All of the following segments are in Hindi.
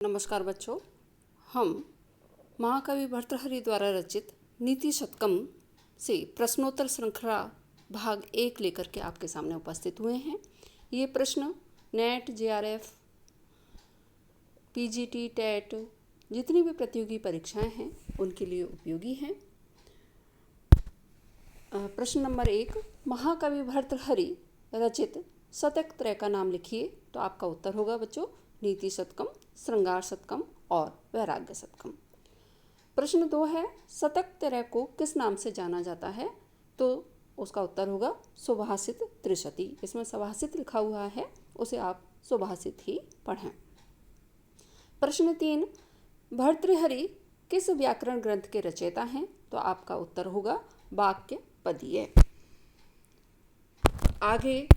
नमस्कार बच्चों, हम महाकवि भर्तृहरि द्वारा रचित नीति शतकम से प्रश्नोत्तर श्रृंखला भाग 1 लेकर के आपके सामने उपस्थित हुए हैं। ये प्रश्न नेट, जेआरएफ, पीजीटी, टेट जितनी भी प्रतियोगी परीक्षाएं हैं उनके लिए उपयोगी हैं। प्रश्न नंबर 1, महाकवि भर्तृहरि रचित शतक त्रय का नाम लिखिए। तो आपका उत्तर होगा बच्चों नीति शतकम, श्रृंगार शतकम और वैराग्य शतकम। प्रश्न 2 है, शतक त्रय को किस नाम से जाना जाता है? तो उसका उत्तर होगा सुभाषित त्रिशती। इसमें सुभाषित लिखा हुआ है, उसे आप सुभाषित ही पढ़ें। प्रश्न 3, भर्तृहरि किस व्याकरण ग्रंथ के रचयिता हैं? तो आपका उत्तर होगा वाक्य पदीय। आगे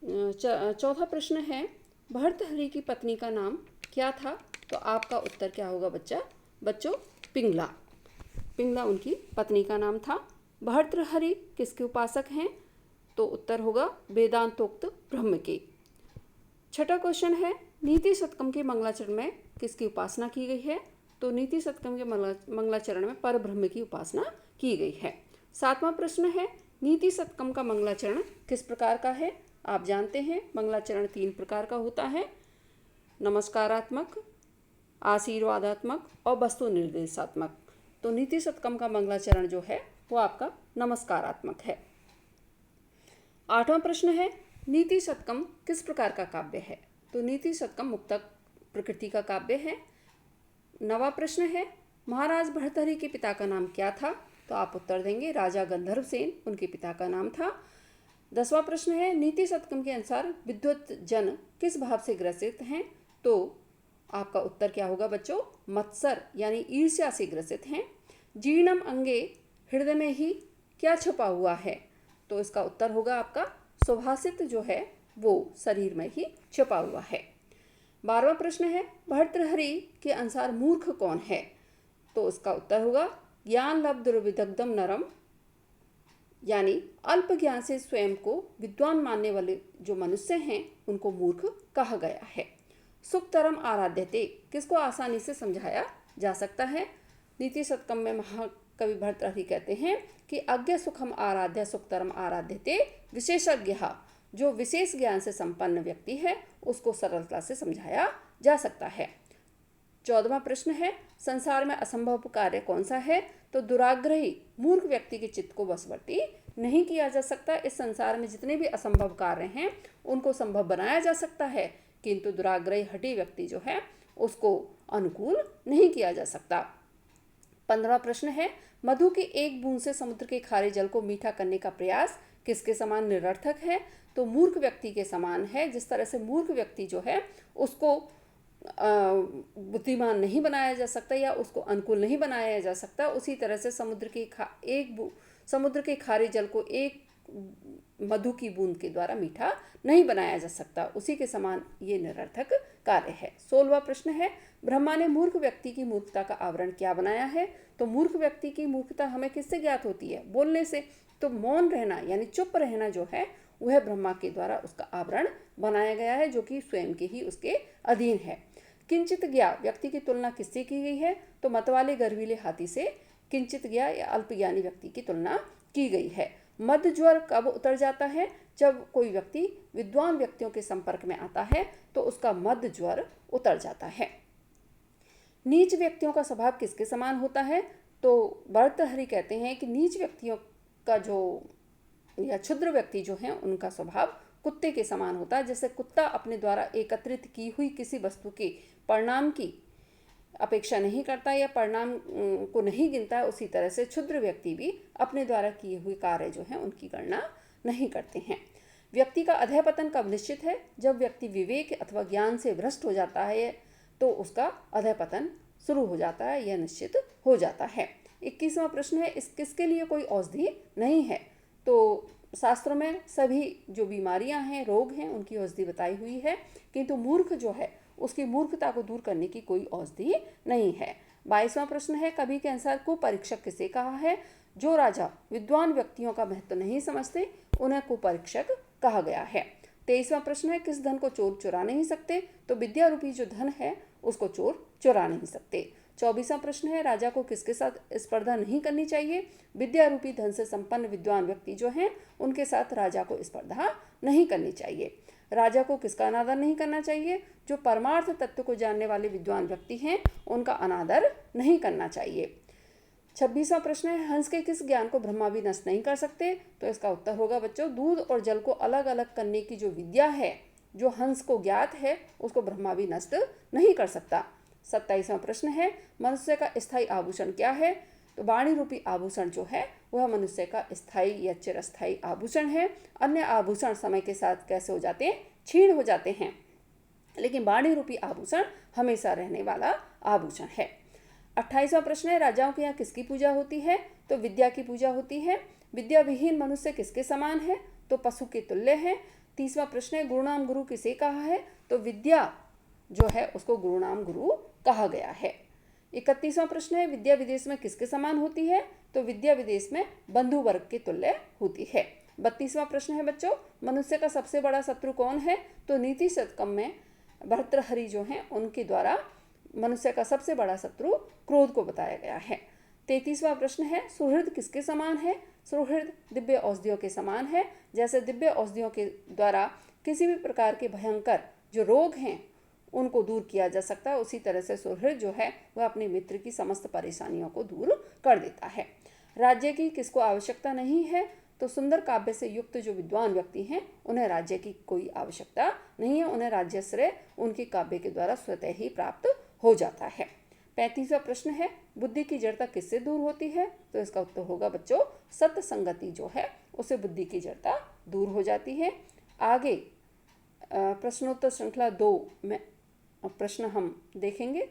चौथा प्रश्न है, भर्तृहरि की पत्नी का नाम क्या था? तो आपका उत्तर क्या होगा बच्चों पिंगला। पिंगला उनकी पत्नी का नाम था। भर्तृहरि किसके उपासक हैं? तो उत्तर होगा वेदांतोक्त ब्रह्म के। छठा क्वेश्चन है, नीति शतकम के मंगलाचरण में किसकी उपासना की गई है? तो नीति शतकम के मंगलाचरण में परब्रह्म की उपासना की गई है। सातवां प्रश्न है, नीति शतकम का मंगलाचरण किस प्रकार का है? आप जानते हैं मंगलाचरण 3 प्रकार का होता है, नमस्कारात्मक, आशीर्वादात्मक और वस्तु निर्देशात्मक। तो नीति शतकम का मंगलाचरण जो है वो आपका नमस्कारात्मक है। 8वां प्रश्न है, नीति शतकम किस प्रकार का काव्य है? तो नीति शतकम मुक्तक प्रकृति का काव्य है। 9वां प्रश्न है, महाराज भर्तृहरि के पिता का नाम क्या था? तो आप उत्तर देंगे राजा गंधर्व सेन उनके पिता का नाम था। 10वां प्रश्न है, नीति शतकम के अनुसार विद्वत जन किस भाव से ग्रसित हैं? तो आपका उत्तर क्या होगा बच्चों? मत्सर यानी ईर्ष्या से ग्रसित हैं। जीर्णम अंगे हृदय में ही क्या छुपा हुआ है? तो इसका उत्तर होगा आपका सुभाषित जो है वो शरीर में ही छुपा हुआ है। 12वां प्रश्न है, भर्तृहरि के अनुसार मूर्ख कौन है? तो इसका उत्तर होगा ज्ञान लब्ध विदग्धम नरम, यानी अल्प ज्ञान से स्वयं को विद्वान मानने वाले जो मनुष्य हैं उनको मूर्ख कहा गया है। सुखतरम आराध्यते किसको आसानी से समझाया जा सकता है? नीति शतकम में महाकवि भर्तृहरि कहते हैं कि अज्ञ सुखम आराध्य सुखतरम आराध्यते विशेषज्ञ, जो विशेष ज्ञान से संपन्न व्यक्ति है उसको सरलता से समझाया जा सकता है। 14वां प्रश्न है, संसार में असंभव कार्य कौन सा है? तो दुराग्रही मूर्ख व्यक्ति के चित्त को वशवर्ती नहीं किया जा सकता। इस संसार में जितने भी असंभव कार्य हैं उनको संभव बनाया जा सकता है, किंतु दुराग्रही हठी व्यक्ति जो है उसको अनुकूल नहीं किया जा सकता। 15वां प्रश्न है, मधु की एक बूंद से समुद्र के खारे जल को मीठा करने का प्रयास किसके समान निरर्थक है? तो मूर्ख व्यक्ति के समान है। जिस तरह से मूर्ख व्यक्ति जो है उसको बुद्धिमान नहीं बनाया जा सकता या उसको अनुकूल नहीं बनाया जा सकता, उसी तरह से समुद्र के खारे जल को एक मधु की बूंद के द्वारा मीठा नहीं बनाया जा सकता। उसी के समान ये निरर्थक कार्य है। 16वां प्रश्न है, ब्रह्मा ने मूर्ख व्यक्ति की मूर्खता का आवरण क्या बनाया है? तो मूर्ख व्यक्ति की मूर्खता हमें किससे ज्ञात होती है? बोलने से। तो मौन रहना यानी चुप रहना जो है वह ब्रह्मा के द्वारा उसका आवरण बनाया गया है, जो कि स्वयं के ही उसके अधीन है। किंचित ज्ञा व्यक्ति की तुलना किससे की गई है? तो मतवाले गर्वीले हाथी से किंचित ज्ञा या अल्पज्ञानी व्यक्ति की तुलना की गई है। मद ज्वर कब उतर जाता है? जब कोई व्यक्ति विद्वान व्यक्तियों के संपर्क में आता है तो उसका मद ज्वर उतर जाता है। नीच व्यक्तियों का स्वभाव किसके समान होता है? तो भर्तृहरि कहते हैं कि नीच व्यक्तियों का जो या क्षुद्र व्यक्ति जो हैं उनका स्वभाव कुत्ते के समान होता है। जैसे कुत्ता अपने द्वारा एकत्रित की हुई किसी वस्तु के परिणाम की अपेक्षा नहीं करता या परिणाम को नहीं गिनता है, उसी तरह से क्षुद्र व्यक्ति भी अपने द्वारा किए हुए कार्य जो हैं उनकी गणना नहीं करते हैं। व्यक्ति का अधःपतन कब निश्चित है? जब व्यक्ति विवेक अथवा ज्ञान से भ्रष्ट हो जाता है तो उसका अधःपतन शुरू हो जाता है, यह निश्चित हो जाता है। 21वां प्रश्न है, किसके लिए कोई औषधि नहीं है? तो शास्त्रों में सभी जो बीमारियां हैं, रोग हैं, उनकी औषधि बताई हुई है, किंतु मूर्ख जो है उसकी मूर्खता को दूर करने की कोई औषधि नहीं है। 22वां प्रश्न है, कवि के अनुसार कुपरीक्षक किसे कहा है? जो राजा विद्वान व्यक्तियों का महत्व नहीं समझते उन्हें कुपरीक्षक कहा गया है। 23वां प्रश्न है, किस धन को चोर चुरा नहीं सकते? तो विद्या रूपी जो धन है उसको चोर चुरा नहीं सकते। 24वां प्रश्न है, राजा को किसके साथ स्पर्धा नहीं करनी चाहिए? विद्या रूपी धन से संपन्न विद्वान व्यक्ति जो हैं उनके साथ राजा को स्पर्धा नहीं करनी चाहिए। राजा को किसका अनादर नहीं करना चाहिए? जो परमार्थ तत्व को जानने वाले विद्वान व्यक्ति हैं उनका अनादर नहीं करना चाहिए। 26वां प्रश्न है, हंस के किस ज्ञान को ब्रह्मा भी नष्ट नहीं कर सकते? तो इसका उत्तर होगा बच्चों, दूध और जल को अलग अलग करने की जो विद्या है, जो हंस को ज्ञात है, उसको ब्रह्मा भी नष्ट नहीं कर सकता। 27वां प्रश्न है, मनुष्य का स्थायी आभूषण क्या है? तो वाणी रूपी आभूषण जो है वह मनुष्य का स्थायी या चिरस्थायी आभूषण है। अन्य आभूषण समय के साथ कैसे हो जाते हैं? क्षीण हो जाते हैं, लेकिन वाणी रूपी आभूषण हमेशा रहने वाला आभूषण है। 28वां प्रश्न है, राजाओं के यहाँ किसकी पूजा होती है? तो विद्या की पूजा होती है। विद्या विहीन मनुष्य किसके समान है? तो पशु के तुल्य है। 30वां प्रश्न है, गुरुनाम गुरु किसे कहा है? तो विद्या जो है उसको गुरुनाम गुरु कहा गया है। 31वां प्रश्न है, विद्या विदेश में किसके समान होती है? तो विद्या विदेश में बंधु वर्ग के तुल्य होती है। 32वां प्रश्न है बच्चों, मनुष्य का सबसे बड़ा शत्रु कौन है? तो नीति शतकम में भर्तृहरि जो हैं उनके द्वारा मनुष्य का सबसे बड़ा शत्रु क्रोध को बताया गया है। 33वां प्रश्न है, सुहृद किसके समान है? सुहृद दिव्य औषधियों के समान है। जैसे दिव्य औषधियों के द्वारा किसी भी प्रकार के भयंकर जो रोग हैं उनको दूर किया जा सकता है, उसी तरह से सुहृद जो है वह अपने मित्र की समस्त परेशानियों को दूर कर देता है। राज्य की किसको आवश्यकता नहीं है? तो सुंदर काव्य से युक्त जो विद्वान व्यक्ति हैं उन्हें राज्य की कोई आवश्यकता नहीं है, उन्हें राज्याश्रय उनके काव्य के द्वारा स्वतः ही प्राप्त हो जाता है। 35वां प्रश्न है, बुद्धि की जड़ता किससे दूर होती है? तो इसका उत्तर होगा बच्चों, सत्य संगति जो है उससे बुद्धि की जड़ता दूर हो जाती है। आगे प्रश्नोत्तर श्रृंखला 2 में प्रश्न हम देखेंगे।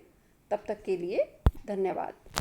तब तक के लिए धन्यवाद।